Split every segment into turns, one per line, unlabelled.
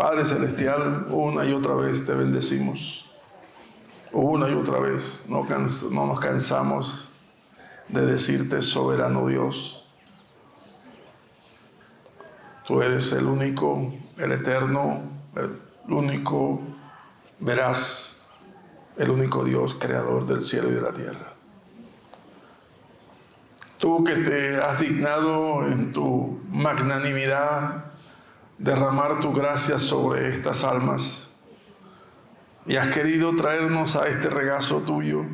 Padre Celestial, una y otra vez te bendecimos. Una y otra vez no nos cansamos de decirte, soberano Dios. Tú eres el único, el eterno, el único veraz, el único Dios creador del cielo y de la tierra. Tú que te has dignado en tu magnanimidad derramar tu gracia sobre estas almas y has querido traernos a este regazo tuyo,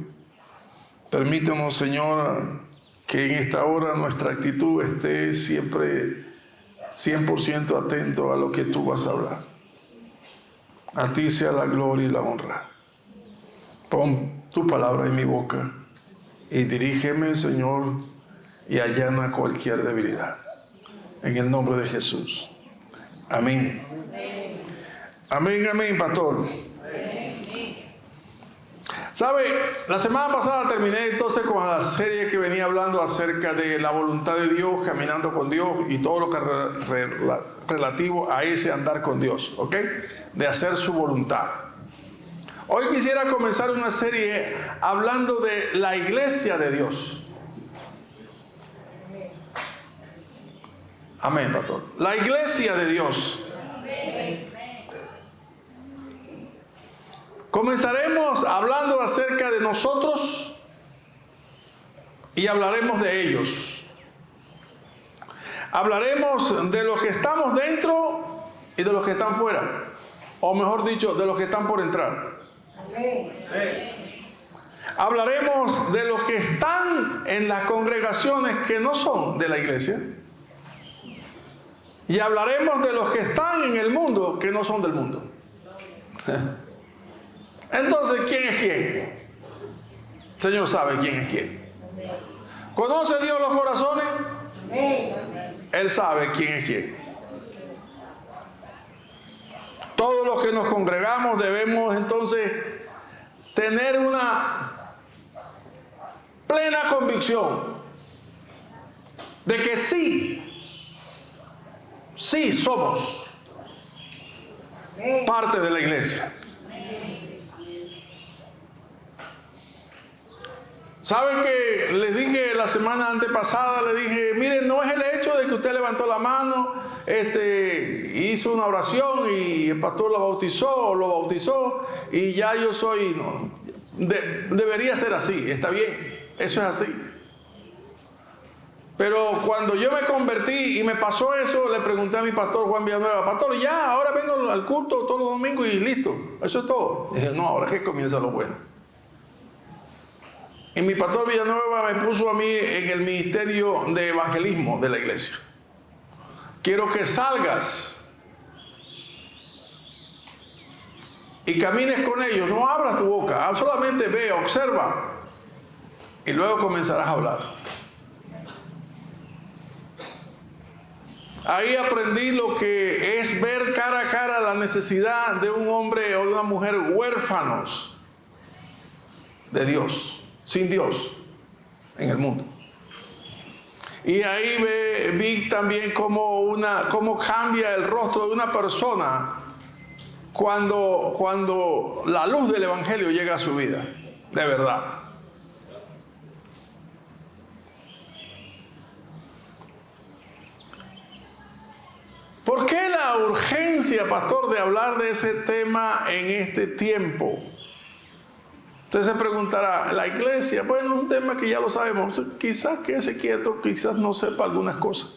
permítenos, Señor, que en esta hora nuestra actitud esté siempre 100% atento a lo que tú vas a hablar. A ti sea la gloria y la honra. Pon tu palabra en mi boca y dirígeme, Señor, y allana cualquier debilidad. En el nombre de Jesús. Amén. Amén, amén, pastor. ¿Sabe? La semana pasada terminé entonces con la serie que venía hablando acerca de la voluntad de Dios, caminando con Dios y todo lo que relativo a ese andar con Dios, ¿ok? De hacer su voluntad. Hoy quisiera comenzar una serie hablando de la iglesia de Dios. Amén, pastor. La iglesia de Dios. Comenzaremos hablando acerca de nosotros y hablaremos de ellos. Hablaremos de los que estamos dentro y de los que están fuera. O mejor dicho, de los que están por entrar. Hablaremos de los que están en las congregaciones que no son de la iglesia. Y hablaremos de los que están en el mundo que no son del mundo. Entonces, ¿quién es quién? El Señor sabe quién es quién. ¿Conoce Dios los corazones? Él sabe quién es quién. Todos los que nos congregamos debemos entonces tener una plena convicción de que sí somos parte de la iglesia. ¿Saben que les dije la semana antepasada? Le dije, miren, no es el hecho de que usted levantó la mano, hizo una oración y el pastor lo bautizó y ya yo soy, no, debería ser así, está bien, eso es así. Pero cuando yo me convertí y me pasó eso, le pregunté a mi pastor Juan Villanueva, pastor, ya, ahora vengo al culto todos los domingos y listo, eso es todo. Y dije, no, ahora que comienza lo bueno. Y mi pastor Villanueva me puso a mí en el ministerio de evangelismo de la iglesia. Quiero que salgas y camines con ellos, no abras tu boca, solamente ve, observa y luego comenzarás a hablar. Ahí aprendí lo que es ver cara a cara la necesidad de un hombre o de una mujer huérfanos de Dios, sin Dios en el mundo. Y ahí vi también cómo cambia el rostro de una persona cuando la luz del evangelio llega a su vida, de verdad. ¿Por qué la urgencia, pastor, de hablar de ese tema en este tiempo? Usted se preguntará, la iglesia, bueno, es un tema que ya lo sabemos, quizás quede quieto, quizás no sepa algunas cosas.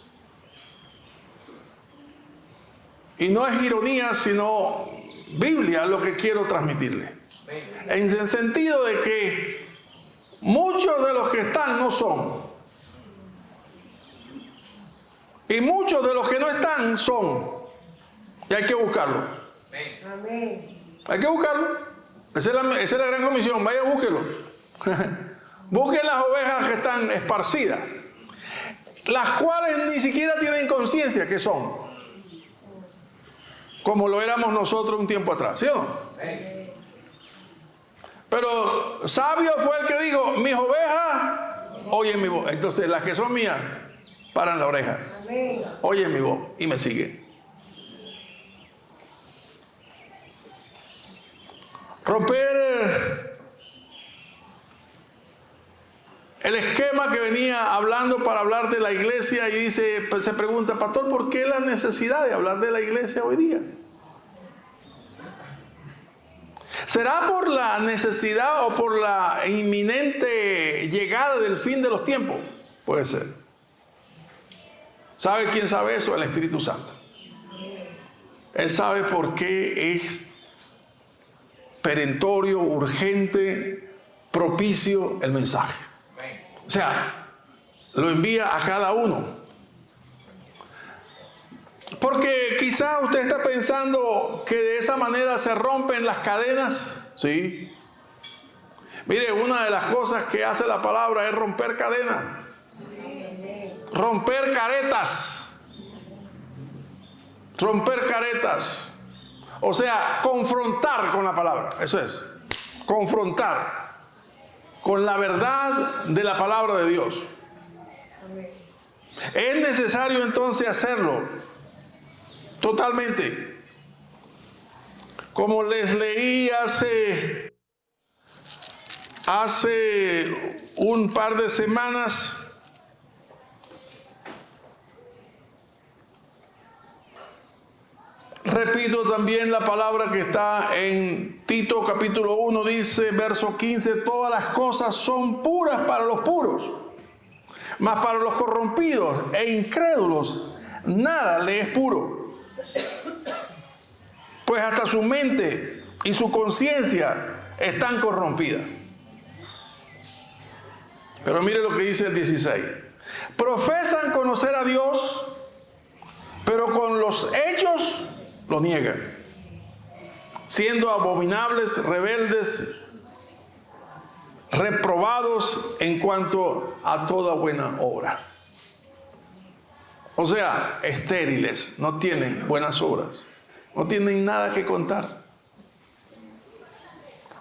Y no es ironía, sino Biblia lo que quiero transmitirle. En el sentido de que muchos de los que están no son. Y muchos de los que no están son. Y hay que buscarlo. Hay que buscarlo. Esa es la gran comisión. Vaya, búsquelo. Busquen las ovejas que están esparcidas, las cuales ni siquiera tienen conciencia que son, como lo éramos nosotros un tiempo atrás, ¿sí o no? Pero sabio fue el que dijo, mis ovejas oyen mi voz. Entonces las que son mías paran la oreja, oyen mi voz y me siguen. Romper el esquema que venía hablando para hablar de la iglesia, y dice, pues se pregunta, pastor, ¿por qué la necesidad de hablar de la iglesia hoy día? ¿Será por la necesidad o por la inminente llegada del fin de los tiempos? Puede ser. ¿Sabe quién sabe eso? El Espíritu Santo. Él sabe por qué es perentorio, urgente, propicio el mensaje. O sea, lo envía a cada uno. Porque quizá usted está pensando que de esa manera se rompen las cadenas. Sí. Mire, una de las cosas que hace la palabra es romper cadenas. Romper caretas. Romper caretas. O sea, confrontar con la palabra. Eso es. Confrontar con la verdad de la palabra de Dios. Es necesario entonces hacerlo totalmente. Como les leí hace un par de semanas, repito también la palabra que está en Tito capítulo 1, dice, verso 15, todas las cosas son puras para los puros, mas para los corrompidos e incrédulos nada le es puro, pues hasta su mente y su conciencia están corrompidas. Pero mire lo que dice el 16. Profesan conocer a Dios, pero con los hechos lo niegan, siendo abominables, rebeldes, reprobados en cuanto a toda buena obra. O sea, estériles, no tienen buenas obras, no tienen nada que contar.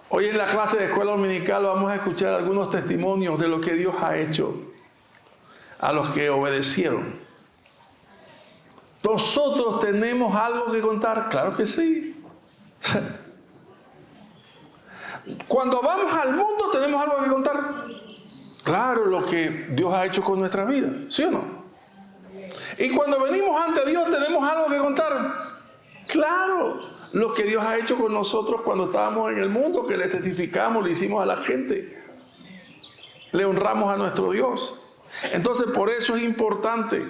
Hoy en la clase de escuela dominical vamos a escuchar algunos testimonios de lo que Dios ha hecho a los que obedecieron. ¿Nosotros tenemos algo que contar? Claro que sí. Cuando vamos al mundo, ¿tenemos algo que contar? Claro, lo que Dios ha hecho con nuestra vida, ¿sí o no? Y cuando venimos ante Dios, ¿tenemos algo que contar? Claro, lo que Dios ha hecho con nosotros cuando estábamos en el mundo, que le testificamos, le hicimos a la gente, le honramos a nuestro Dios. Entonces, por eso es importante.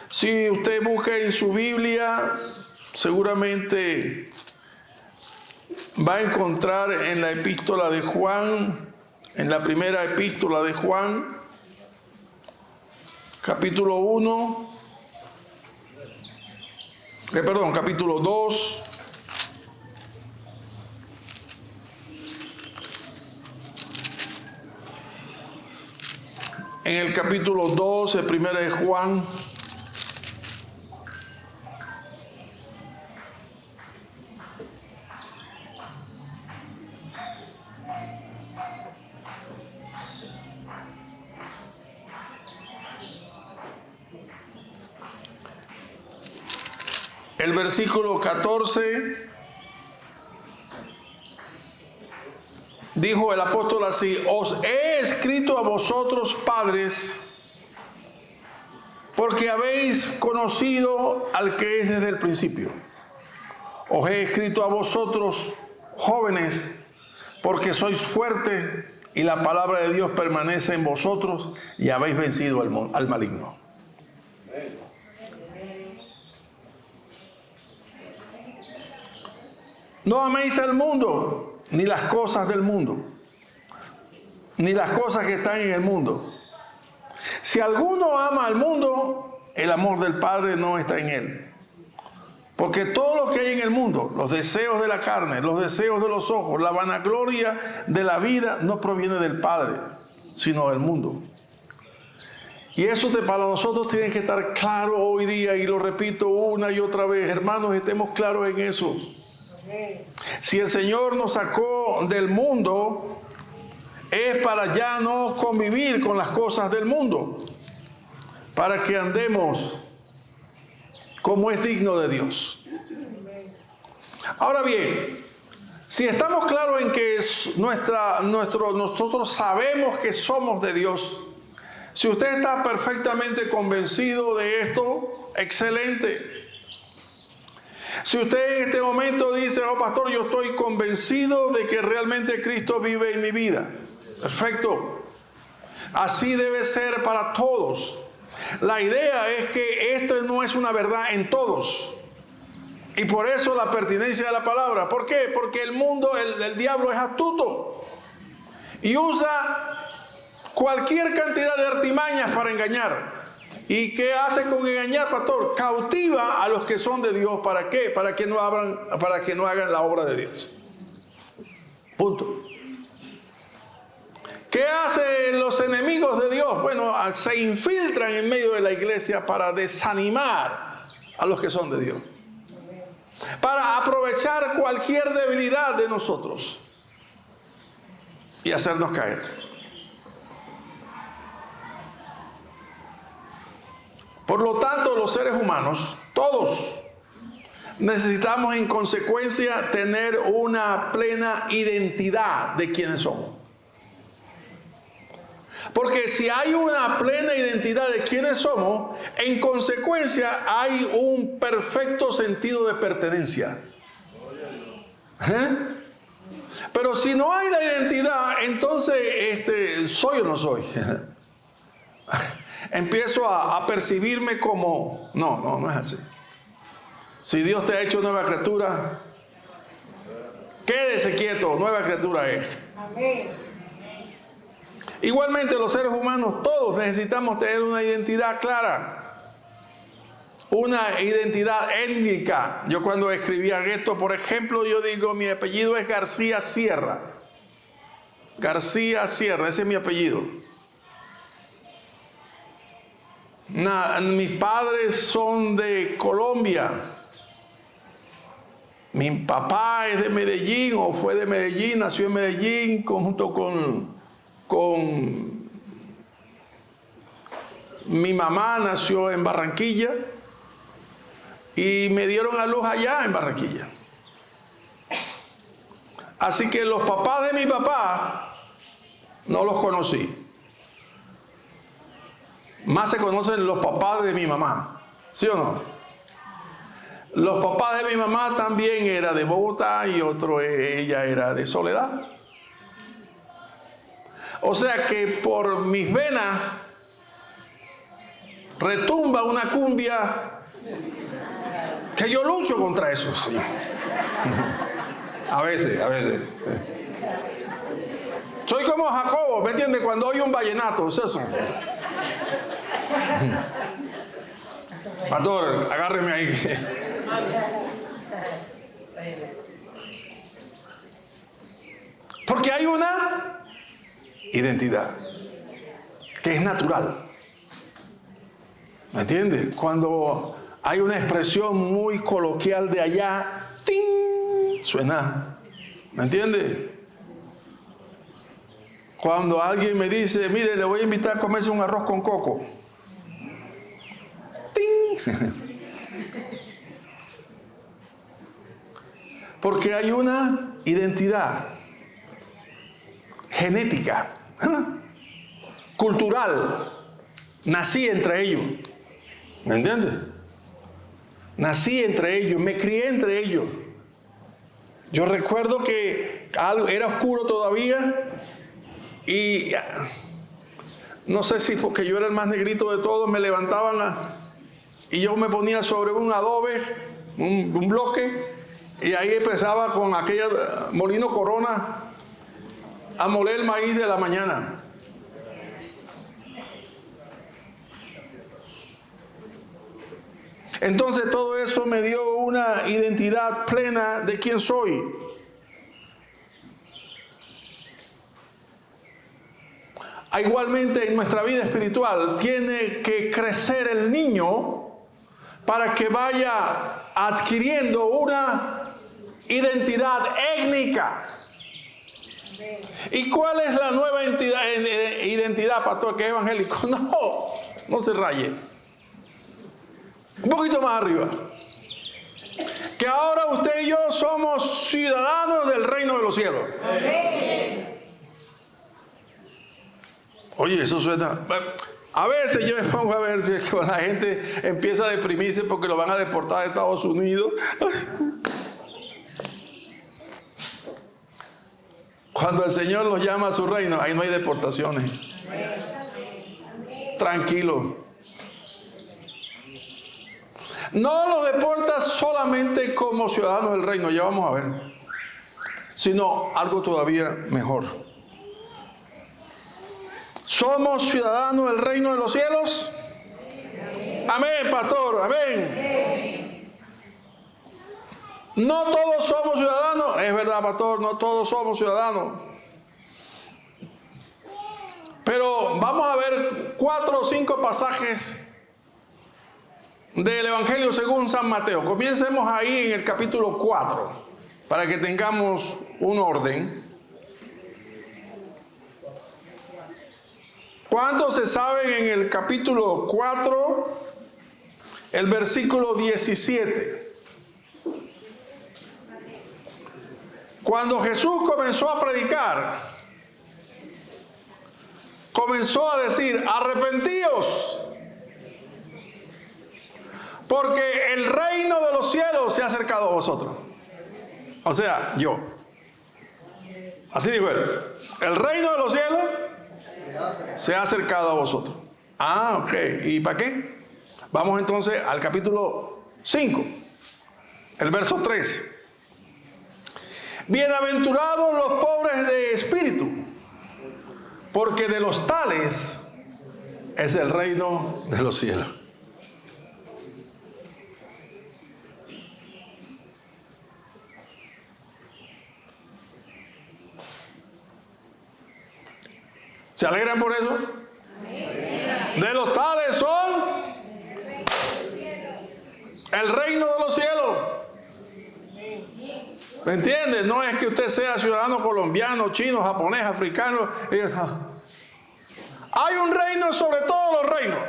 Si usted busca en su Biblia, seguramente va a encontrar en la epístola de Juan, en la primera epístola de Juan, capítulo 2, en el capítulo 2, el primero de Juan, el versículo 14, dijo el apóstol así: os he escrito a vosotros, padres, porque habéis conocido al que es desde el principio. Os he escrito a vosotros, jóvenes, porque sois fuertes y la palabra de Dios permanece en vosotros y habéis vencido al maligno. No améis al mundo, ni las cosas del mundo, ni las cosas que están en el mundo. Si alguno ama al mundo, el amor del Padre no está en él. Porque todo lo que hay en el mundo, los deseos de la carne, los deseos de los ojos, la vanagloria de la vida, no proviene del Padre, sino del mundo. Y eso para nosotros tiene que estar claro hoy día, y lo repito una y otra vez, hermanos, estemos claros en eso. Si el Señor nos sacó del mundo, es para ya no convivir con las cosas del mundo, para que andemos como es digno de Dios. Ahora bien, Si estamos claros en que nosotros sabemos que somos de Dios, si usted está perfectamente convencido de esto, excelente. Si usted en este momento dice, oh pastor, yo estoy convencido de que realmente Cristo vive en mi vida, perfecto. Así debe ser para todos. La idea es que esto no es una verdad en todos. Y por eso la pertinencia de la palabra. ¿Por qué? Porque el mundo, el diablo es astuto. Y usa cualquier cantidad de artimañas para engañar. ¿Y qué hace con engañar, pastor? Cautiva a los que son de Dios. ¿Para qué? Para que no hagan la obra de Dios. Punto. ¿Qué hacen los enemigos de Dios? Bueno, se infiltran en medio de la iglesia para desanimar a los que son de Dios. Para aprovechar cualquier debilidad de nosotros y hacernos caer. Por lo tanto, los seres humanos, todos, necesitamos en consecuencia tener una plena identidad de quiénes somos. Porque si hay una plena identidad de quiénes somos, en consecuencia hay un perfecto sentido de pertenencia. Pero si no hay la identidad, entonces, ¿soy o no soy? Empiezo a percibirme como... No es así. Si Dios te ha hecho nueva criatura, quédese quieto, nueva criatura es. Amén. Igualmente los seres humanos todos necesitamos tener una identidad clara, una identidad étnica. Yo cuando escribía esto, por ejemplo, yo digo mi apellido es García Sierra. García Sierra, ese es mi apellido. Mis padres son de Colombia. Mi papá es de Medellín o fue de Medellín, nació en Medellín junto con mi mamá nació en Barranquilla y me dieron a luz allá en Barranquilla. Así que los papás de mi papá no los conocí. Más se conocen los papás de mi mamá, ¿sí o no? Los papás de mi mamá también era de Bogotá y ella era de Soledad. O sea que por mis venas retumba una cumbia que yo lucho contra eso, Señor. A veces. Soy como Jacobo, ¿me entiendes? Cuando oye un vallenato, es eso. Pastor, agárreme ahí. Porque hay una identidad que es natural. ¿Me entiendes? Cuando hay una expresión muy coloquial de allá, ¡ting!, suena. ¿Me entiendes? Cuando alguien me dice, mire, le voy a invitar a comerse un arroz con coco. ¡Ting! Porque hay una identidad genética, cultural. Nací entre ellos. ¿Me entiendes? Nací entre ellos, me crié entre ellos. Yo recuerdo que era oscuro todavía y no sé si porque yo era el más negrito de todos, me levantaban y yo me ponía sobre un adobe, un bloque, y ahí empezaba con aquella molino Corona a moler el maíz de la mañana. Entonces todo eso me dio una identidad plena de quién soy. Igualmente en nuestra vida espiritual tiene que crecer el niño para que vaya adquiriendo una identidad étnica. ¿Y cuál es la nueva identidad, pastor, que es evangélico? No se raye. Un poquito más arriba. Que ahora usted y yo somos ciudadanos del reino los cielos. Oye, eso suena... A veces yo me pongo a ver si la gente empieza a deprimirse porque lo van a deportar de Estados Unidos. Cuando el Señor los llama a su reino, ahí no hay deportaciones. Tranquilo. No los deporta solamente como ciudadanos del reino, ya vamos a ver, sino algo todavía mejor. ¿Somos ciudadanos del reino de los cielos? Amén, pastor, amén. No todos somos ciudadanos. Es verdad, pastor, no todos somos ciudadanos. Pero vamos a ver 4 o 5 pasajes del Evangelio según San Mateo. Comencemos ahí en el capítulo 4, para que tengamos un orden. ¿Cuántos se saben en el capítulo 4, el versículo 17? Cuando Jesús comenzó a predicar, comenzó a decir: arrepentíos, porque el reino de los cielos se ha acercado a vosotros. O sea, yo. Así dijo él: el reino de los cielos se ha acercado a vosotros. Ah, ok. ¿Y para qué? Vamos entonces al capítulo 5, el verso 3. Bienaventurados los pobres de espíritu, porque de los tales es el reino de los cielos. ¿Se alegran por eso? De los tales son el reino de los cielos. ¿Me entiendes? No es que usted sea ciudadano colombiano, chino, japonés, africano. Hay un reino sobre todos los reinos.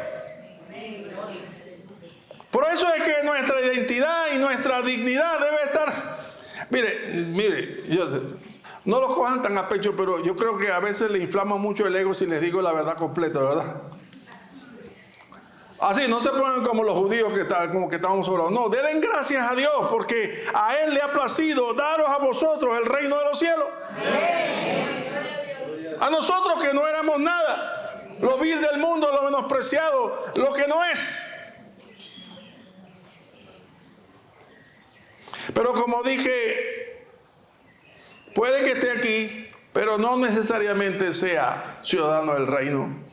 Por eso es que nuestra identidad y nuestra dignidad debe estar... Mire, no los cojan tan a pecho, pero yo creo que a veces le inflama mucho el ego si les digo la verdad completa, ¿verdad? Así, no se pongan como los judíos como que estamos sobrados. No, denle gracias a Dios, porque a Él le ha placido daros a vosotros el reino de los cielos. A nosotros que no éramos nada, lo vil del mundo, lo menospreciado, lo que no es. Pero como dije, puede que esté aquí, pero no necesariamente sea ciudadano del reino.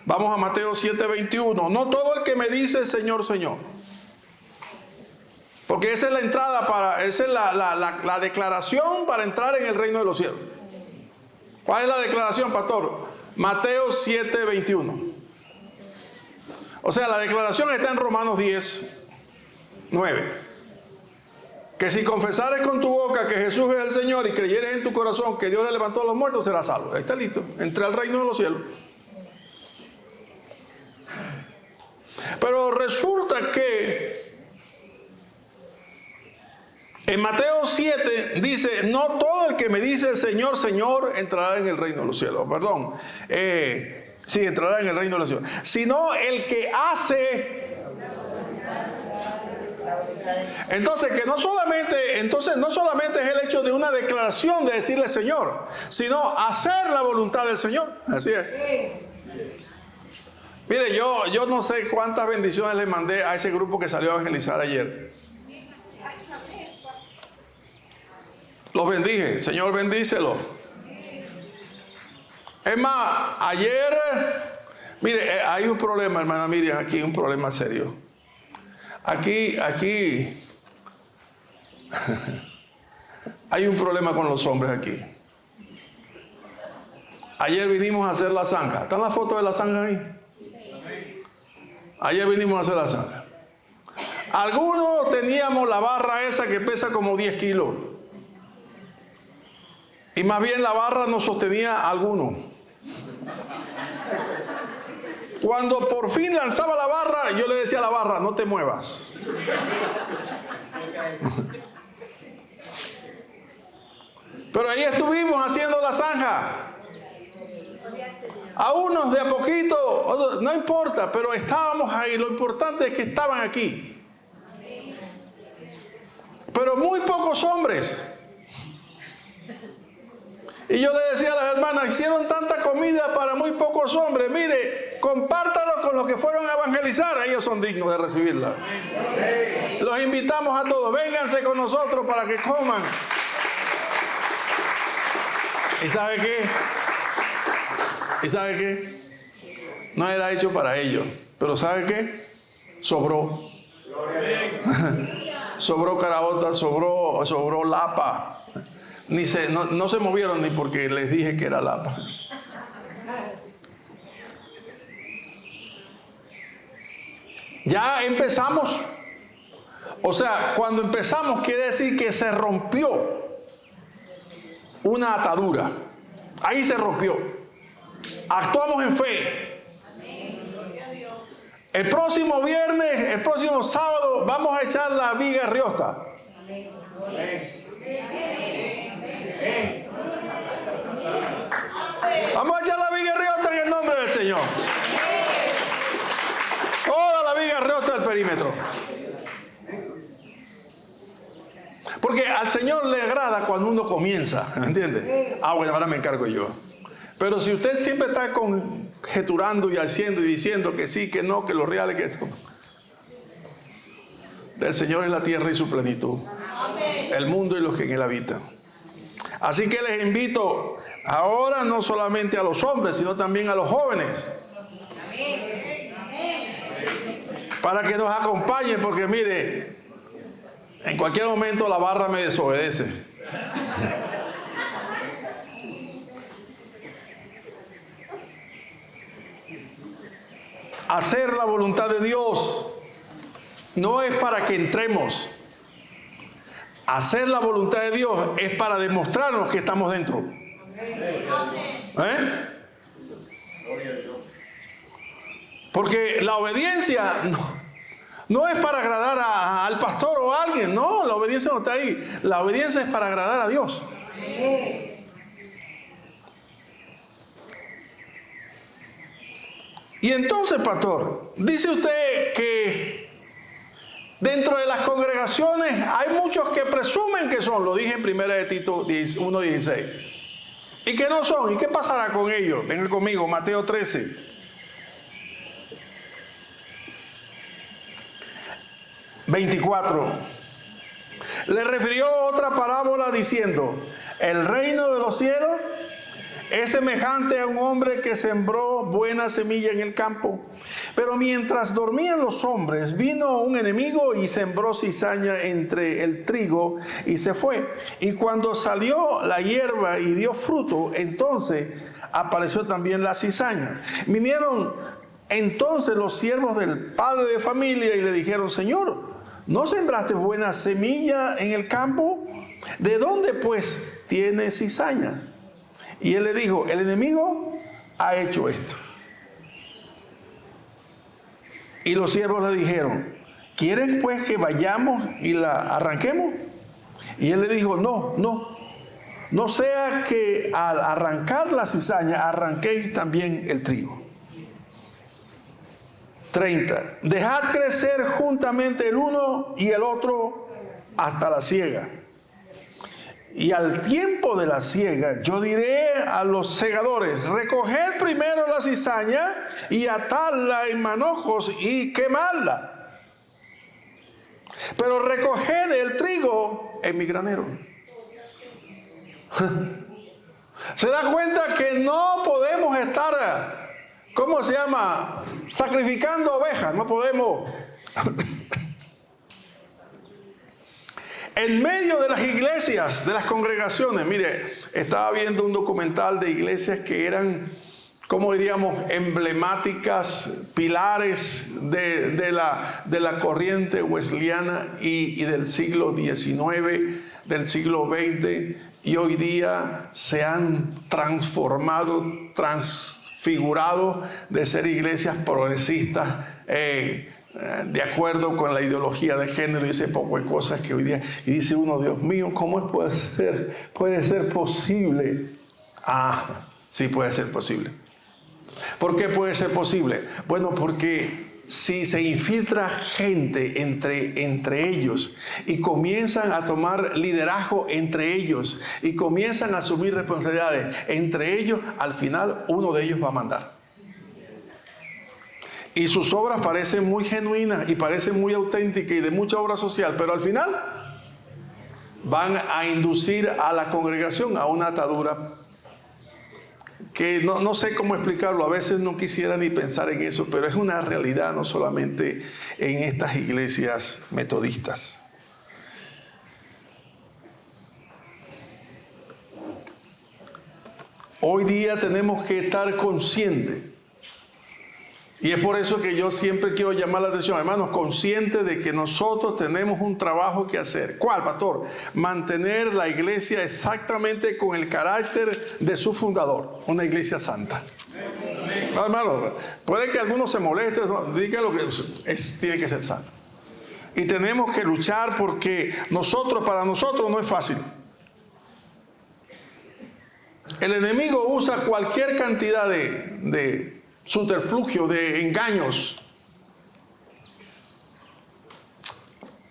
Vamos a Mateo 7:21. No todo el que me dice Señor, Señor. Porque esa es la entrada esa es la declaración para entrar en el reino de los cielos. ¿Cuál es la declaración, pastor? Mateo 7:21. O sea, la declaración está en Romanos 10:9. Que si confesares con tu boca que Jesús es el Señor y creyeres en tu corazón que Dios le levantó a los muertos, serás salvo. Ahí está listo. Entré al reino de los cielos. Pero resulta que en Mateo 7 dice: no todo el que me dice Señor, Señor entrará en el reino de los cielos. Perdón. Sí, entrará en el reino de los cielos. Sino el que hace... Entonces no solamente es el hecho de una declaración de decirle Señor, sino hacer la voluntad del Señor. Así es. Mire, yo no sé cuántas bendiciones le mandé a ese grupo que salió a evangelizar ayer. Los bendije. Señor, bendícelo. Es más, ayer, mire, hay un problema, hermana Miriam, aquí un problema serio. Aquí hay un problema con los hombres aquí. Ayer vinimos a hacer la zanja. ¿Están las fotos de la zanja ahí? Ayer vinimos a hacer la zanja. Algunos teníamos la barra esa que pesa como 10 kilos. Y más bien la barra nos sostenía a algunos. Cuando por fin lanzaba la barra, yo le decía a la barra: no te muevas. Pero ahí estuvimos haciendo la zanja. A unos de a poquito, otros, no importa, pero estábamos ahí. Lo importante es que estaban aquí. Pero muy pocos hombres. Y yo le decía a las hermanas, hicieron tanta comida para muy pocos hombres. Mire, compártalo con los que fueron a evangelizar. Ellos son dignos de recibirla. Los invitamos a todos. Vénganse con nosotros para que coman. ¿Y sabe qué? ¿Y sabe qué? No era hecho para ellos. Pero ¿sabe qué? Sobró. Sobró caraota, sobró lapa. No se movieron ni porque les dije que era lapa. Ya empezamos. O sea, cuando empezamos quiere decir que se rompió una atadura. Ahí se rompió. Actuamos en fe. El próximo viernes, el próximo sábado, vamos a echar la viga riosta. Vamos a echar la viga riosta en el nombre del Señor. Toda la viga riosta del perímetro. Porque al Señor le agrada cuando uno comienza, ¿me entiende? Bueno, ahora me encargo yo. Pero si usted siempre está conjeturando y haciendo y diciendo que sí, que no, que lo real es que no. Del Señor es la tierra y su plenitud. El mundo y los que en él habitan. Así que les invito ahora no solamente a los hombres, sino también a los jóvenes. Para que nos acompañen, porque mire, en cualquier momento la barra me desobedece. Hacer la voluntad de Dios no es para que entremos. Hacer la voluntad de Dios es para demostrarnos que estamos dentro. Porque la obediencia no es para agradar al pastor o a alguien. No, la obediencia no está ahí. La obediencia es para agradar a Dios. Y entonces, pastor, dice usted que dentro de las congregaciones hay muchos que presumen que son, lo dije en 1 de Tito 1:16, y que no son. ¿Y qué pasará con ellos? Venga conmigo, Mateo 13. Le refirió otra parábola diciendo: el reino de los cielos es semejante a un hombre que sembró buena semilla en el campo. Pero mientras dormían los hombres, vino un enemigo y sembró cizaña entre el trigo y se fue. Y cuando salió la hierba y dio fruto, entonces apareció también la cizaña. Vinieron entonces los siervos del padre de familia y le dijeron: Señor, ¿no sembraste buena semilla en el campo? ¿De dónde pues tiene cizaña? Y él le dijo: el enemigo ha hecho esto. Y los siervos le dijeron: ¿quieres pues que vayamos y la arranquemos? Y él le dijo: no sea que al arrancar la cizaña arranquéis también el trigo. 30. Dejad crecer juntamente el uno y el otro hasta la siega. Y al tiempo de la siega, yo diré a los segadores: recoged primero la cizaña y atadla en manojos y quemadla. Pero recoged el trigo en mi granero. ¿Se da cuenta que no podemos estar, ¿cómo se llama?, sacrificando ovejas? No podemos. En medio de las iglesias, de las congregaciones, mire, estaba viendo un documental de iglesias que eran, ¿cómo diríamos?, emblemáticas, pilares de la corriente wesleyana y del siglo XIX, del siglo XX, y hoy día se han transformado, transfigurado de ser iglesias progresistas, de acuerdo con la ideología de género y ese poco de cosas que hoy día, y dice uno, Dios mío, ¿cómo puede ser posible? Ah, sí puede ser posible. ¿Por qué puede ser posible? Bueno, porque si se infiltra gente entre ellos y comienzan a tomar liderazgo entre ellos y comienzan a asumir responsabilidades entre ellos, al final uno de ellos va a mandar. Y sus obras parecen muy genuinas y parecen muy auténticas y de mucha obra social, pero al final van a inducir a la congregación a una atadura que no sé cómo explicarlo. A veces no quisiera ni pensar en eso, pero es una realidad no solamente en estas iglesias metodistas. Hoy día tenemos que estar conscientes. Y es por eso que yo siempre quiero llamar la atención, hermanos, conscientes de que nosotros tenemos un trabajo que hacer. ¿Cuál, pastor? Mantener la iglesia exactamente con el carácter de su fundador, una iglesia santa. No, hermano, puede que algunos se molesten, no, digan lo que tiene que ser santo. Y tenemos que luchar porque para nosotros no es fácil. El enemigo usa cualquier cantidad de subterfugio, de engaños.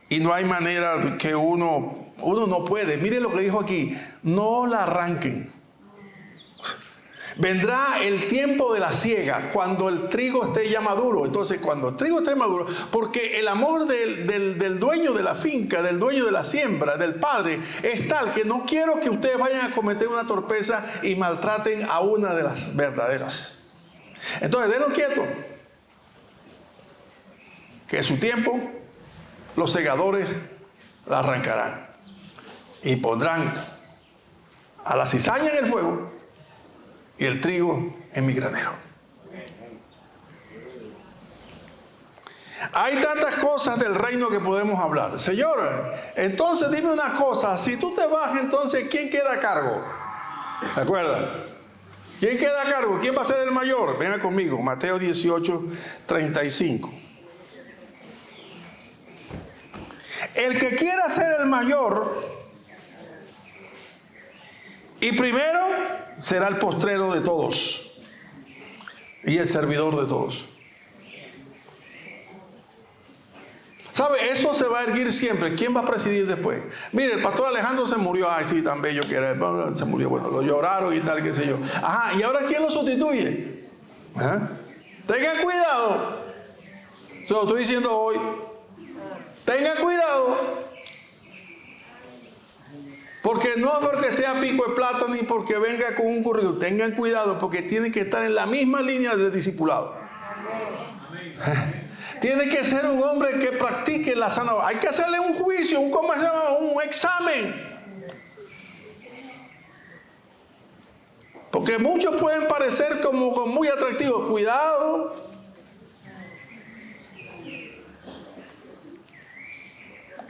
Y no hay manera que uno no puede. Mire lo que dijo aquí, no la arranquen. Vendrá el tiempo de la siega, cuando el trigo esté ya maduro. Entonces, cuando el trigo esté maduro, porque el amor del dueño de la finca, del dueño de la siembra, del padre, es tal que no quiero que ustedes vayan a cometer una torpeza y maltraten a una de las verdaderas. Entonces, denlo quieto, que en su tiempo los segadores la arrancarán y pondrán a la cizaña en el fuego y el trigo en mi granero. Hay tantas cosas del reino que podemos hablar. Señor, entonces dime una cosa, si tú te vas, entonces ¿quién queda a cargo? ¿De acuerdo? ¿Quién queda a cargo? ¿Quién va a ser el mayor? Venga conmigo, Mateo 18:35. El que quiera ser el mayor y primero será el postrero de todos y el servidor de todos. ¿Sabe? Eso se va a erguir siempre. ¿Quién va a presidir después? Mire, el pastor Alejandro se murió. Ay, sí, tan bello que era. Se murió. Bueno, lo lloraron y tal, qué sé yo. Ajá, ¿y ahora quién lo sustituye? ¿Ah? Tengan cuidado. Se lo estoy diciendo hoy. Tengan cuidado. Porque no porque sea pico de plata ni porque venga con un currículum. Tengan cuidado porque tienen que estar en la misma línea de discipulado. Tiene que ser un hombre que practique la sana. Hay que hacerle un juicio, un examen. Porque muchos pueden parecer como muy atractivos. Cuidado.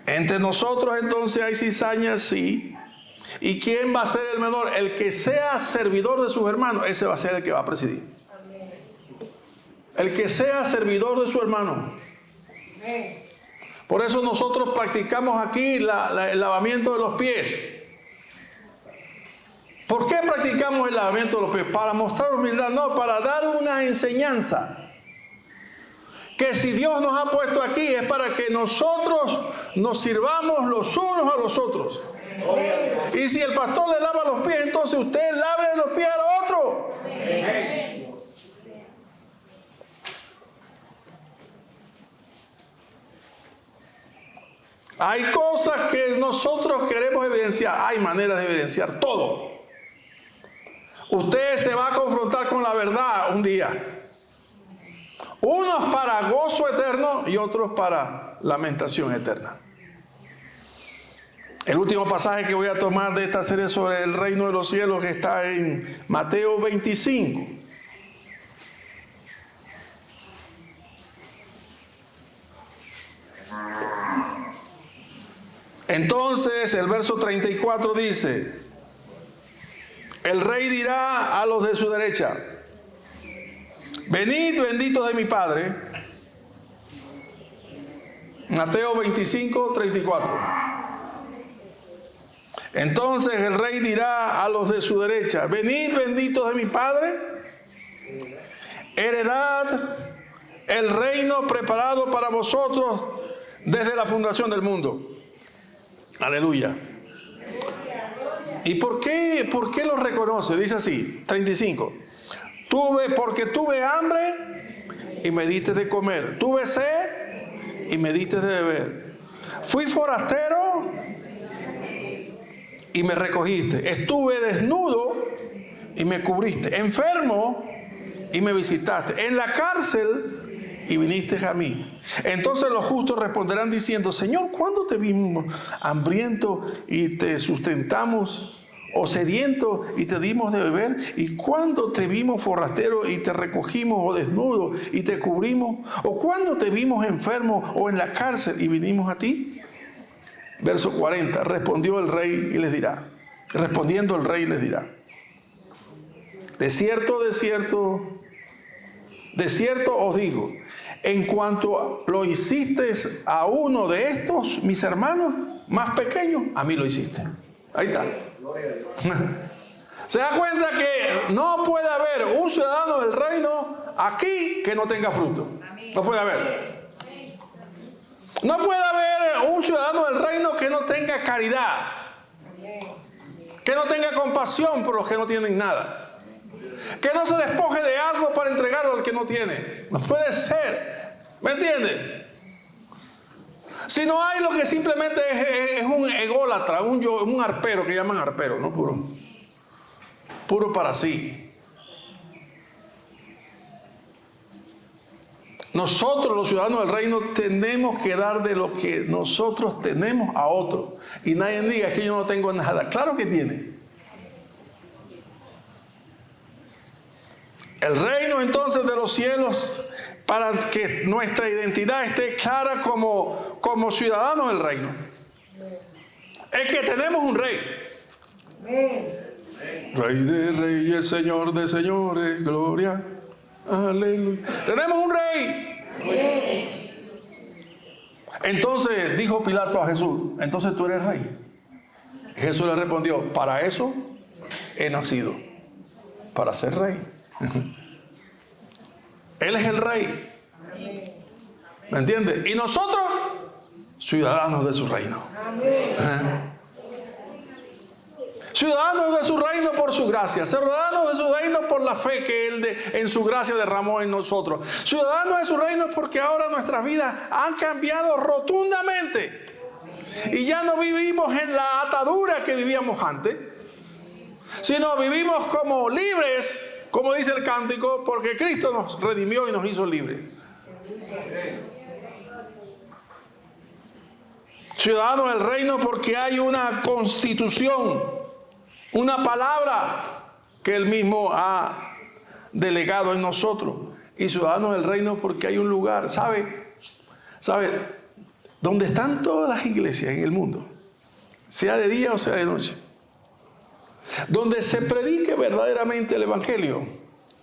Entre nosotros entonces hay cizañas, sí. ¿Y quién va a ser el menor? El que sea servidor de sus hermanos, ese va a ser el que va a presidir. El que sea servidor de su hermano. Por eso nosotros practicamos aquí el lavamiento de los pies. ¿Por qué practicamos el lavamiento de los pies? Para mostrar humildad, no, para dar una enseñanza. Que si Dios nos ha puesto aquí es para que nosotros nos sirvamos los unos a los otros. Y si el pastor le lava los pies, entonces usted lave los pies al otro. Hay cosas que nosotros queremos evidenciar. Hay maneras de evidenciar todo. Usted se va a confrontar con la verdad un día. Unos para gozo eterno y otros para lamentación eterna. El último pasaje que voy a tomar de esta serie sobre el reino de los cielos que está en Mateo 25. Entonces el verso 34 dice: el rey dirá a los de su derecha: venid benditos de mi Padre, Mateo 25, 34. Entonces el rey dirá a los de su derecha: venid, benditos de mi Padre, heredad el reino preparado para vosotros desde la fundación del mundo. Aleluya. ¿Y por qué lo reconoce? Dice así, 35. Porque tuve hambre y me diste de comer. Tuve sed y me diste de beber. Fui forastero y me recogiste. Estuve desnudo y me cubriste. Enfermo y me visitaste. En la cárcel y viniste a mí. Entonces los justos responderán diciendo: Señor, ¿cuándo te vimos hambriento y te sustentamos? ¿O sediento y te dimos de beber? ¿Y cuándo te vimos forastero y te recogimos? ¿O desnudo y te cubrimos? ¿O cuándo te vimos enfermo o en la cárcel y vinimos a ti? Verso 40. Respondiendo el rey les dirá: de cierto os digo, en cuanto lo hiciste a uno de estos mis hermanos más pequeños, a mí lo hiciste. Ahí está. Se da cuenta que no puede haber un ciudadano del reino aquí que no tenga fruto. No puede haber. No puede haber un ciudadano del reino que no tenga caridad, que no tenga compasión por los que no tienen nada, que no se despoje de algo para entregarlo al que no tiene. No puede ser. ¿Me entienden? Si no hay lo que simplemente es un ególatra, un arpero, que llaman arpero, ¿no? Puro para sí. Nosotros, los ciudadanos del reino, tenemos que dar de lo que nosotros tenemos a otros. Y nadie diga que yo no tengo nada. Claro que tiene. El reino entonces de los cielos, para que nuestra identidad esté clara como ciudadanos del reino, es que tenemos un rey. Rey de reyes, Señor de señores, gloria, aleluya. Tenemos un rey. Entonces dijo Pilato a Jesús: entonces tú eres rey. Jesús le respondió: para eso he nacido, para ser rey. Él es el rey. ¿Me entiendes? Y nosotros, ciudadanos de su reino. Ciudadanos de su reino por su gracia. Ciudadanos de su reino por la fe que Él en su gracia derramó en nosotros. Ciudadanos de su reino porque ahora nuestras vidas han cambiado rotundamente. Y ya no vivimos en la atadura que vivíamos antes, sino vivimos como libres, como dice el cántico, porque Cristo nos redimió y nos hizo libres. Ciudadanos del reino porque hay una constitución, una palabra que Él mismo ha delegado en nosotros. Y ciudadanos del reino porque hay un lugar, ¿sabe? Donde están todas las iglesias en el mundo, sea de día o sea de noche, donde se predique verdaderamente el evangelio,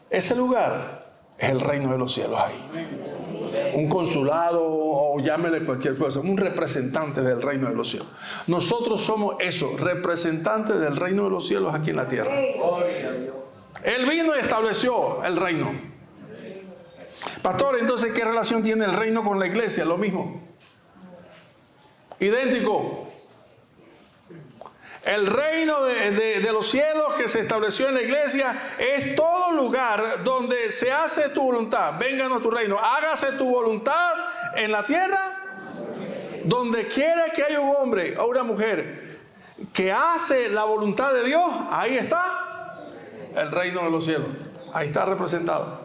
ese lugar es el reino de los cielos ahí. Un consulado o llámele cualquier cosa, un representante del reino de los cielos. Nosotros somos eso, representantes del reino de los cielos aquí en la tierra. Él vino y estableció el reino. Pastor, entonces, ¿qué relación tiene el reino con la iglesia? Lo mismo. Idéntico. El reino de los cielos que se estableció en la iglesia es todo lugar donde se hace tu voluntad. Vénganos tu reino. Hágase tu voluntad en la tierra. Donde quiera que haya un hombre o una mujer que hace la voluntad de Dios, ahí está el reino de los cielos. Ahí está representado.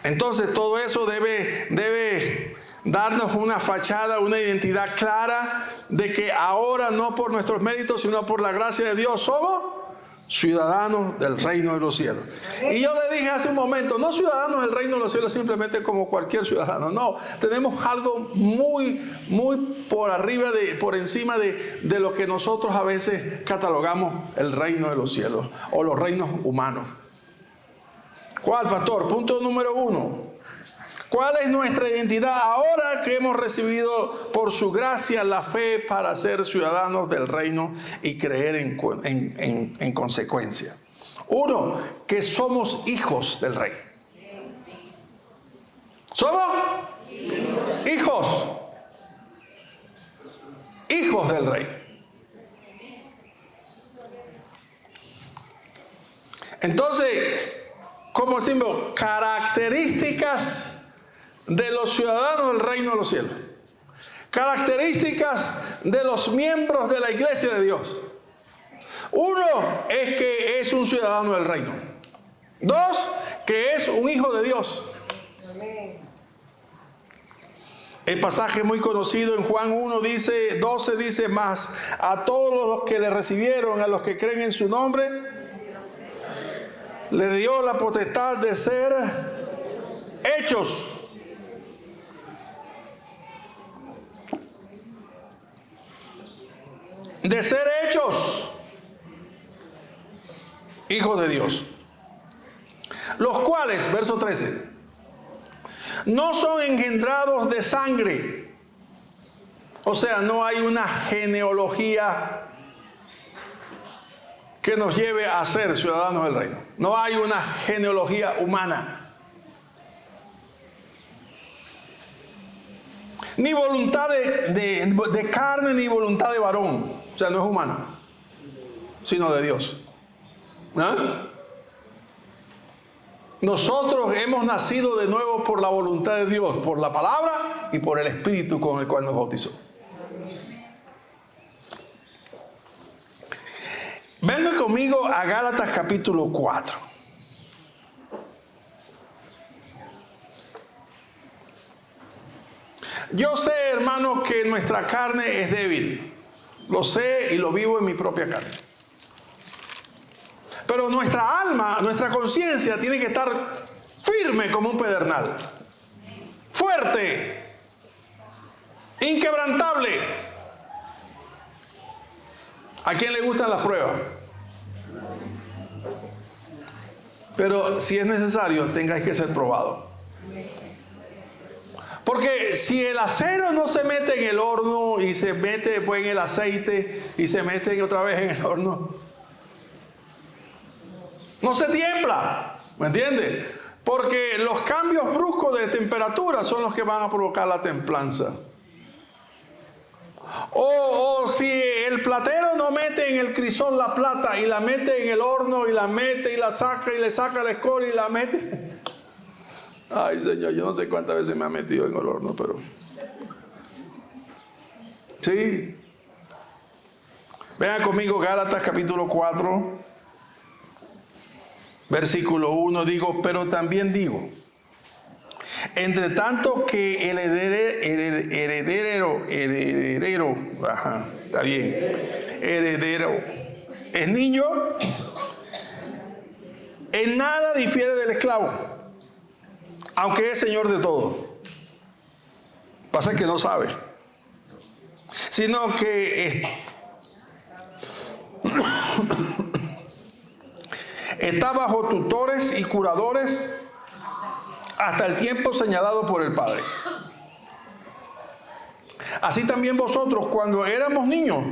Entonces todo eso debe darnos una fachada, una identidad clara de que ahora no por nuestros méritos, sino por la gracia de Dios somos ciudadanos del reino de los cielos. Y yo le dije hace un momento, no ciudadanos del reino de los cielos simplemente como cualquier ciudadano, no, tenemos algo muy por arriba, por encima de lo que nosotros a veces catalogamos el reino de los cielos o los reinos humanos. ¿Cuál, pastor? Punto número 1. ¿Cuál es nuestra identidad ahora que hemos recibido por su gracia la fe para ser ciudadanos del reino y creer en consecuencia? Uno, que somos hijos del rey. ¿Somos? Hijos. Hijos del rey. Entonces, como decimos, características de los ciudadanos del reino de los cielos. Características de los miembros de la iglesia de Dios. Uno es que es un ciudadano del reino. Dos, que es un hijo de Dios. El pasaje muy conocido en Juan 1 dice, 12 dice más, a todos los que le recibieron, a los que creen en su nombre, le dio la potestad de ser hechos. De ser hechos hijos de Dios. Los cuales, verso 13, no son engendrados de sangre. O sea, no hay una genealogía que nos lleve a ser ciudadanos del reino. No hay una genealogía humana. Ni voluntad de carne, ni voluntad de varón. O sea, no es humana, sino de Dios. ¿Ah? Nosotros hemos nacido de nuevo por la voluntad de Dios, por la palabra y por el Espíritu con el cual nos bautizó. Vengan conmigo a Gálatas capítulo 4. Yo sé, hermano, que nuestra carne es débil. Lo sé y lo vivo en mi propia carne. Pero nuestra alma, nuestra conciencia tiene que estar firme como un pedernal. Fuerte. Inquebrantable. ¿A quién le gustan las pruebas? Pero si es necesario, tengáis que ser probado. Porque si el acero no se mete en el horno y se mete después en el aceite y se mete otra vez en el horno, no se tiembla, ¿me entiendes? Porque los cambios bruscos de temperatura son los que van a provocar la templanza. O si el platero no mete en el crisol la plata y la mete en el horno y la mete y la saca y le saca la escoria y la mete. Ay, Señor, yo no sé cuántas veces me ha metido en el horno, pero... Sí. Vean conmigo Gálatas capítulo 4, versículo 1, digo, pero también digo, entre tanto que el heredero, está bien, heredero, es niño, en nada difiere del esclavo, aunque es señor de todo. Pasa que no sabe, sino que está bajo tutores y curadores hasta el tiempo señalado por el Padre. Así también vosotros, cuando éramos niños,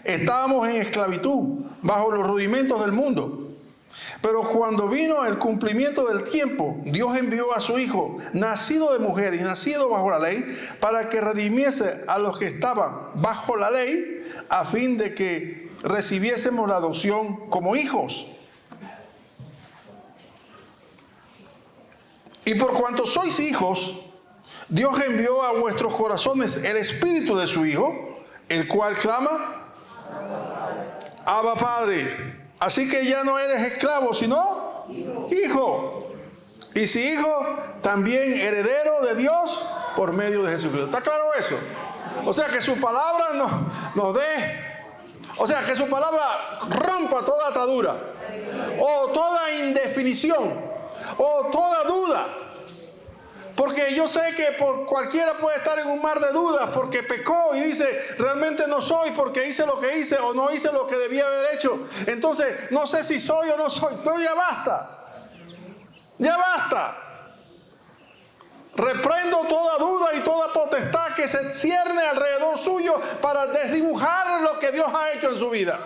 estábamos en esclavitud, bajo los rudimentos del mundo. Pero cuando vino el cumplimiento del tiempo, Dios envió a su Hijo, nacido de mujer y nacido bajo la ley, para que redimiese a los que estaban bajo la ley, a fin de que recibiésemos la adopción como hijos. Y por cuanto sois hijos, Dios envió a vuestros corazones el espíritu de su Hijo, el cual clama, Abba Padre. Así que ya no eres esclavo, sino hijo. Y si hijo, también heredero de Dios por medio de Jesucristo. ¿Está claro eso? O sea, que su palabra nos dé, o sea, que su palabra rompa toda atadura, o toda indefinición, o toda duda. Porque yo sé que por cualquiera puede estar en un mar de dudas porque pecó y dice, realmente no soy porque hice lo que hice o no hice lo que debía haber hecho. Entonces, no sé si soy o no soy. No, ya basta. Ya basta. Reprendo toda duda y toda potestad que se cierne alrededor suyo para desdibujar lo que Dios ha hecho en su vida.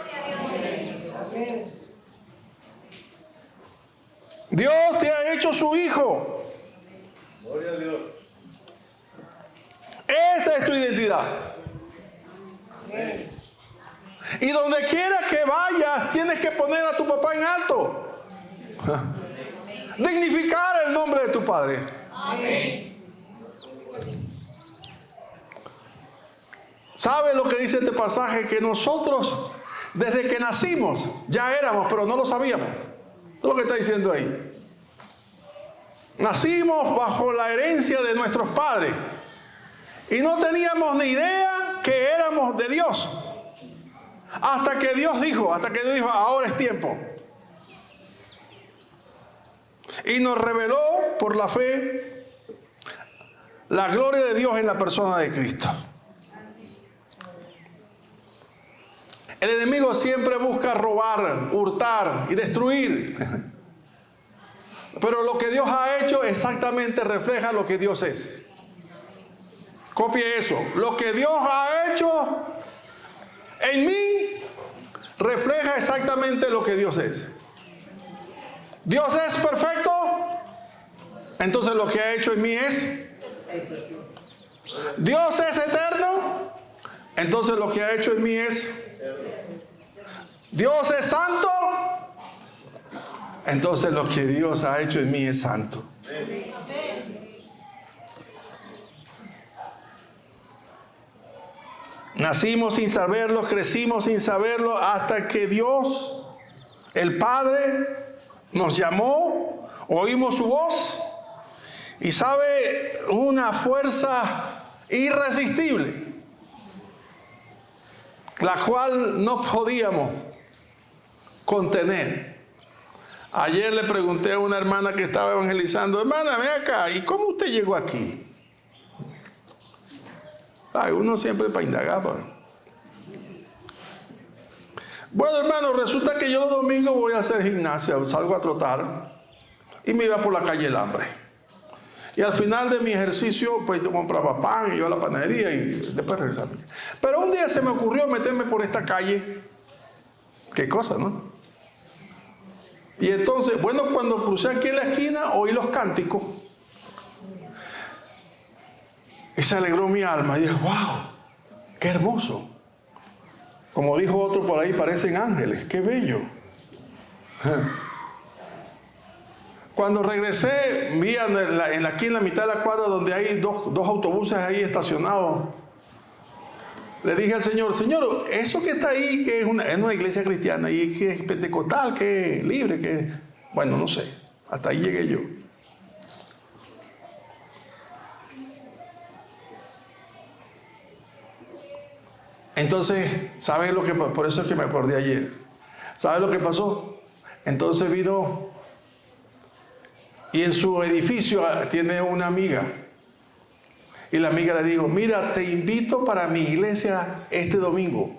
Dios te ha hecho su hijo.
Gloria a Dios.
Esa es tu identidad. Y donde quiera que vayas, tienes que poner a tu papá en alto. Dignificar el nombre de tu padre. ¿Sabe lo que dice este pasaje? Que nosotros, desde que nacimos, ya éramos, pero no lo sabíamos. Esto es lo que está diciendo ahí. Nacimos bajo la herencia de nuestros padres y no teníamos ni idea que éramos de Dios. Hasta que Dios dijo, ahora es tiempo. Y nos reveló por la fe la gloria de Dios en la persona de Cristo. El enemigo siempre busca robar, hurtar y destruir. Pero lo que Dios ha hecho exactamente refleja lo que Dios es. Copie eso. Lo que Dios ha hecho en mí refleja exactamente lo que Dios es. Dios es perfecto, entonces lo que ha hecho en mí es. Dios es eterno, entonces lo que ha hecho en mí es. Dios es santo, entonces lo que Dios ha hecho en mí es santo. Nacimos sin saberlo, crecimos sin saberlo, hasta que Dios, el Padre, nos llamó, oímos su voz, y sabe, una fuerza irresistible, la cual no podíamos contener. Ayer le pregunté a una hermana que estaba evangelizando: hermana, ven acá, ¿y cómo usted llegó aquí? Ay, uno siempre para indagar. Bueno, hermano, resulta que yo los domingos voy a hacer gimnasia, salgo a trotar y me iba por la calle El Hambre. Y al final de mi ejercicio, pues yo compraba pan y iba a la panadería y después regresaba. Pero un día se me ocurrió meterme por esta calle. Qué cosa, ¿no? Y entonces, bueno, cuando crucé aquí en la esquina, oí los cánticos. Y se alegró mi alma. Y dije, wow, qué hermoso. Como dijo otro por ahí, parecen ángeles. Qué bello. Cuando regresé, vi aquí en la mitad de la cuadra donde hay dos autobuses ahí estacionados. Le dije al Señor: Señor, eso que está ahí, que es una iglesia cristiana, y que es pentecostal, que es libre, que es... Bueno, no sé. Hasta ahí llegué yo. Entonces, ¿sabe lo que pasó? Por eso es que me acordé ayer. ¿Sabe lo que pasó? Entonces vino, y en su edificio tiene una amiga. Y la amiga le dijo: mira, te invito para mi iglesia este domingo.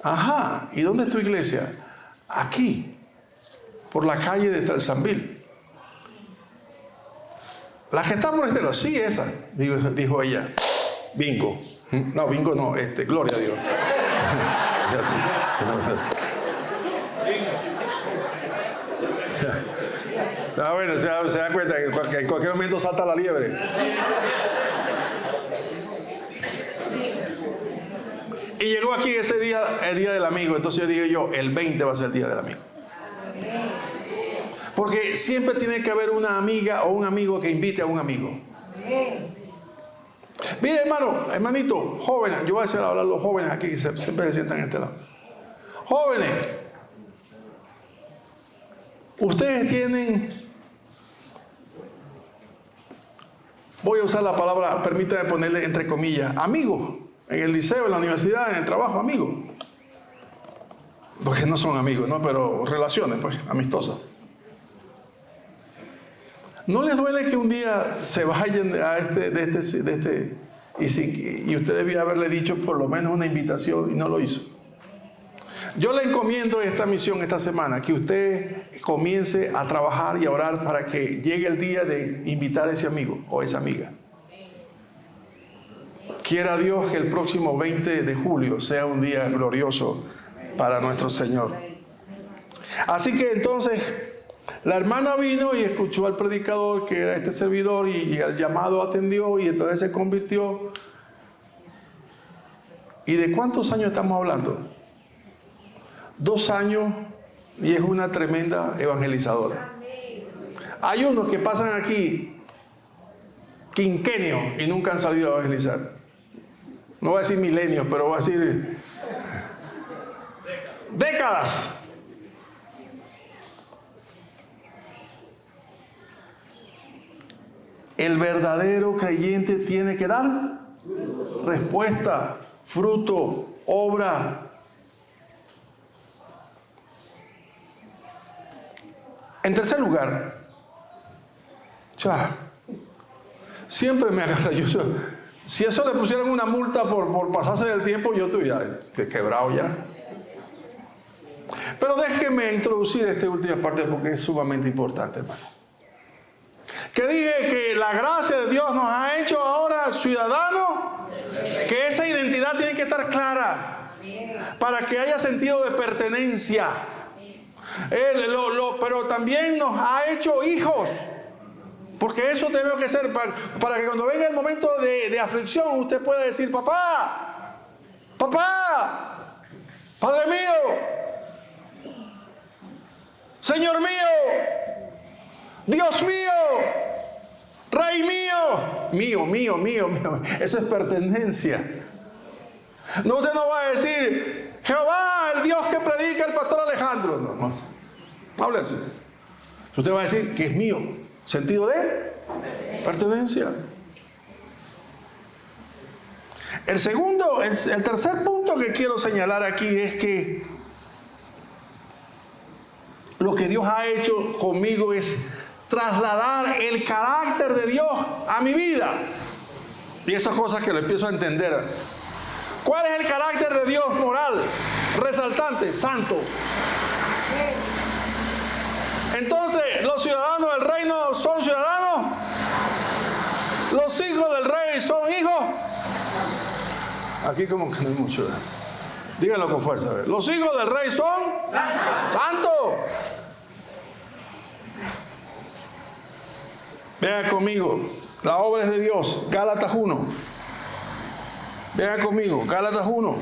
Ajá, ¿y dónde es tu iglesia? Aquí, por la calle de Telsambil. La que está por este lado, sí, esa, dijo ella. Bingo. No, bingo no, gloria a Dios. Bueno, se da cuenta que en cualquier momento salta la liebre. Y llegó aquí ese día, el día del amigo. Entonces yo dije el 20 va a ser el día del amigo. Porque siempre tiene que haber una amiga o un amigo que invite a un amigo. Mire, hermanito, jóvenes, yo voy a hablar a los jóvenes aquí que siempre se sientan en este lado. Jóvenes, ustedes tienen, voy a usar la palabra, permítame ponerle entre comillas, amigos, en el liceo, en la universidad, en el trabajo, amigos. Porque no son amigos, ¿no? Pero relaciones, pues, amistosas. ¿No les duele que un día se vayan y usted debía haberle dicho por lo menos una invitación y no lo hizo? Yo le encomiendo esta misión esta semana, que usted comience a trabajar y a orar para que llegue el día de invitar a ese amigo o esa amiga. Quiera Dios que el próximo 20 de julio sea un día glorioso para nuestro Señor. Así que entonces la hermana vino y escuchó al predicador, que era este servidor, y el llamado atendió, y entonces se convirtió. ¿Y de cuántos años estamos hablando? 2 años, y es una tremenda evangelizadora. Hay unos que pasan aquí quinquenios y nunca han salido a evangelizar. No voy a decir milenios, pero voy a decir décadas. El verdadero creyente tiene que dar respuesta, fruto, obra. En tercer lugar, siempre me agarra. Si eso le pusieran una multa por pasarse del tiempo, yo estuviera quebrado ya. Pero déjeme introducir esta última parte porque es sumamente importante, hermano. Que dije que la gracia de Dios nos ha hecho ahora ciudadanos, que esa identidad tiene que estar clara para que haya sentido de pertenencia. Pero también nos ha hecho hijos, porque eso debe que ser para que cuando venga el momento de aflicción usted pueda decir: papá, papá, Padre mío, Señor mío, Dios mío, Rey mío. Eso es pertenencia. No, usted no va a decir: Jehová, el Dios que predica el pastor Alejandro. No hable así. Usted va a decir que es mío. Sentido de pertenencia. El tercer punto que quiero señalar aquí es que lo que Dios ha hecho conmigo es trasladar el carácter de Dios a mi vida. Y esas cosas que lo empiezo a entender. ¿Cuál es el carácter de Dios moral? Resaltante, santo. Entonces, ¿los ciudadanos del reino son ciudadanos? ¿Los hijos del rey son hijos? Aquí como que no hay mucho. Díganlo con fuerza. A ver. ¿Los hijos del rey son? ¡Santos! Vean conmigo, la obra es de Dios. Gálatas 1. Vean conmigo, Gálatas 1,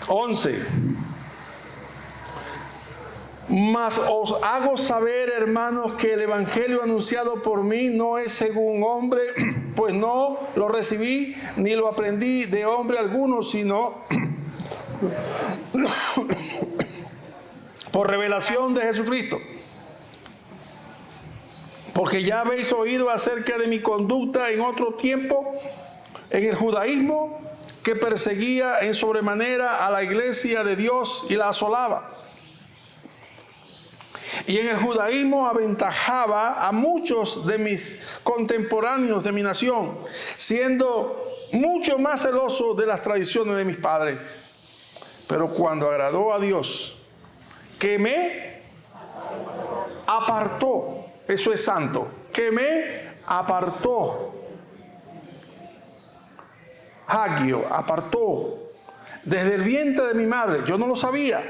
11. Mas os hago saber, hermanos, que el evangelio anunciado por mí no es según hombre, pues no lo recibí ni lo aprendí de hombre alguno, sino por revelación de Jesucristo. Porque ya habéis oído acerca de mi conducta en otro tiempo en el judaísmo, que perseguía en sobremanera a la iglesia de Dios y la asolaba. Y en el judaísmo aventajaba a muchos de mis contemporáneos de mi nación, siendo mucho más celoso de las tradiciones de mis padres. Pero cuando agradó a Dios, que me apartó, eso es santo, que me apartó, Hagio, apartó desde el vientre de mi madre. Yo no lo sabía,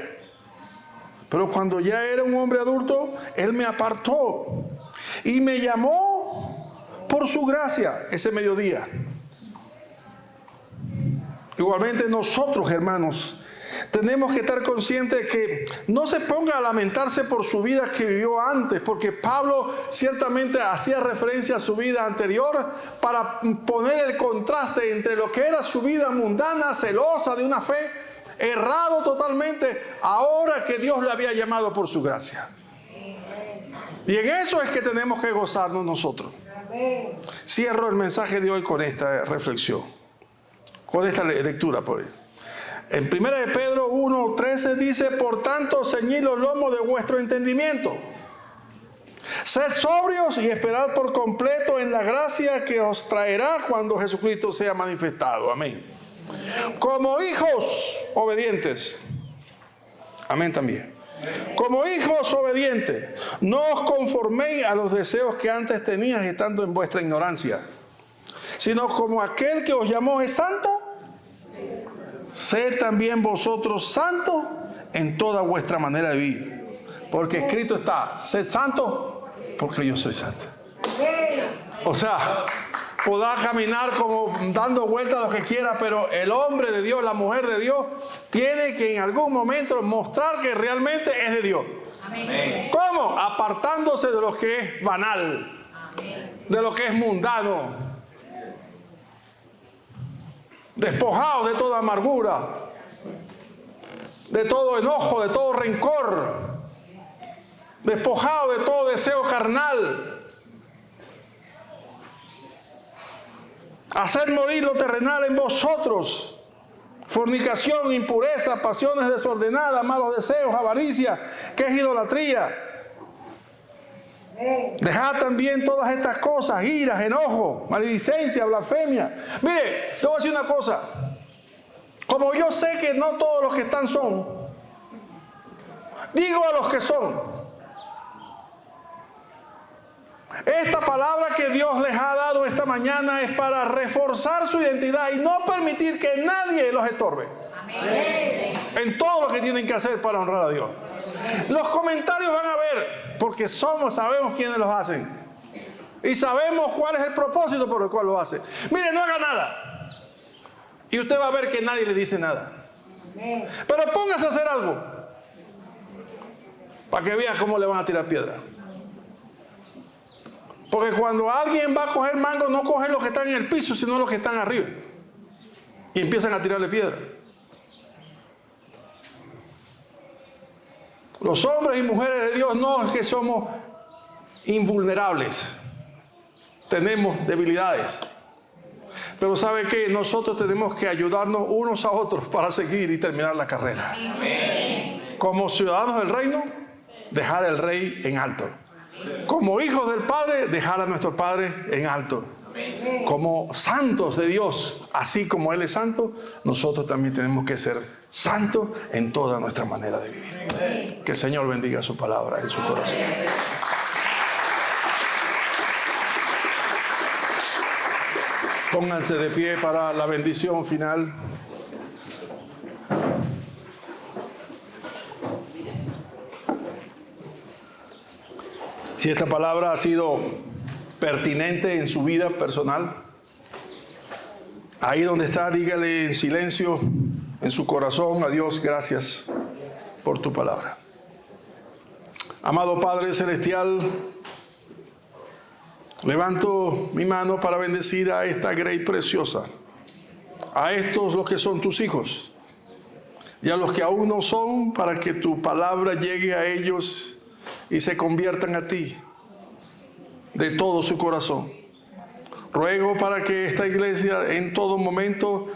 pero cuando ya era un hombre adulto, Él me apartó y me llamó por su gracia ese mediodía. Igualmente nosotros, hermanos, tenemos que estar conscientes que no se ponga a lamentarse por su vida que vivió antes, porque Pablo ciertamente hacía referencia a su vida anterior para poner el contraste entre lo que era su vida mundana, celosa de una fe, errado totalmente, ahora que Dios le había llamado por su gracia. Y en eso es que tenemos que gozarnos nosotros. Cierro el mensaje de hoy con esta reflexión, con esta lectura por ahí. En 1 de Pedro 1:13 dice: por tanto, ceñid los lomos de vuestro entendimiento. Sed sobrios y esperad por completo en la gracia que os traerá cuando Jesucristo sea manifestado. Amén. Como hijos obedientes. Amén también. Como hijos obedientes, no os conforméis a los deseos que antes teníais estando en vuestra ignorancia, sino como aquel que os llamó es santo, sed también vosotros santos en toda vuestra manera de vivir. Porque escrito está, sed santo, porque yo soy santo. O sea, podrá caminar como dando vueltas lo que quiera, pero el hombre de Dios, la mujer de Dios, tiene que en algún momento mostrar que realmente es de Dios. Amén. ¿Cómo? Apartándose de lo que es banal, de lo que es mundano, despojados de toda amargura, de todo enojo, de todo rencor, despojados de todo deseo carnal. Hacer morir lo terrenal en vosotros: fornicación, impureza, pasiones desordenadas, malos deseos, avaricia, que es idolatría. Dejad también todas estas cosas: iras, enojo, maledicencia, blasfemia. Mire, te voy a decir una cosa. Como yo sé que no todos los que están son, digo a los que son. Esta palabra que Dios les ha dado esta mañana es para reforzar su identidad y no permitir que nadie los estorbe. Amén. En todo lo que tienen que hacer para honrar a Dios. Los comentarios van a ver, porque sabemos quiénes los hacen. Y sabemos cuál es el propósito por el cual lo hacen. Mire, no haga nada. Y usted va a ver que nadie le dice nada. Pero póngase a hacer algo, para que vea cómo le van a tirar piedra. Porque cuando alguien va a coger mango, no coge los que están en el piso, sino los que están arriba. Y empiezan a tirarle piedra. Los hombres y mujeres de Dios no es que somos invulnerables. Tenemos debilidades. Pero ¿sabe qué? Nosotros tenemos que ayudarnos unos a otros para seguir y terminar la carrera. Amén. Como ciudadanos del reino, dejar al rey en alto. Como hijos del Padre, dejar a nuestro Padre en alto. Amén. Como santos de Dios, así como Él es santo, nosotros también tenemos que ser santos en toda nuestra manera de vivir. Amén. Que el Señor bendiga su palabra en su corazón. Pónganse de pie para la bendición final. Si esta palabra ha sido pertinente en su vida personal, ahí donde está, dígale en silencio, en su corazón, a Dios, gracias por tu palabra. Amado Padre Celestial, levanto mi mano para bendecir a esta grey preciosa, a estos los que son tus hijos, y a los que aún no son, para que tu palabra llegue a ellos y se conviertan a ti de todo su corazón. Ruego para que esta iglesia en todo momento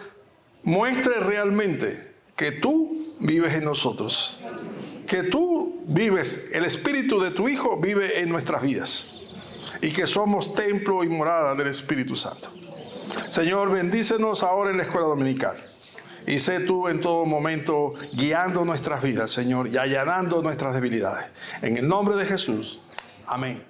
muestre realmente que tú vives en nosotros, que tú vives, el Espíritu de tu Hijo vive en nuestras vidas y que somos templo y morada del Espíritu Santo. Señor, bendícenos ahora en la escuela dominical. Y sé tú en todo momento guiando nuestras vidas, Señor, y allanando nuestras debilidades. En el nombre de Jesús. Amén.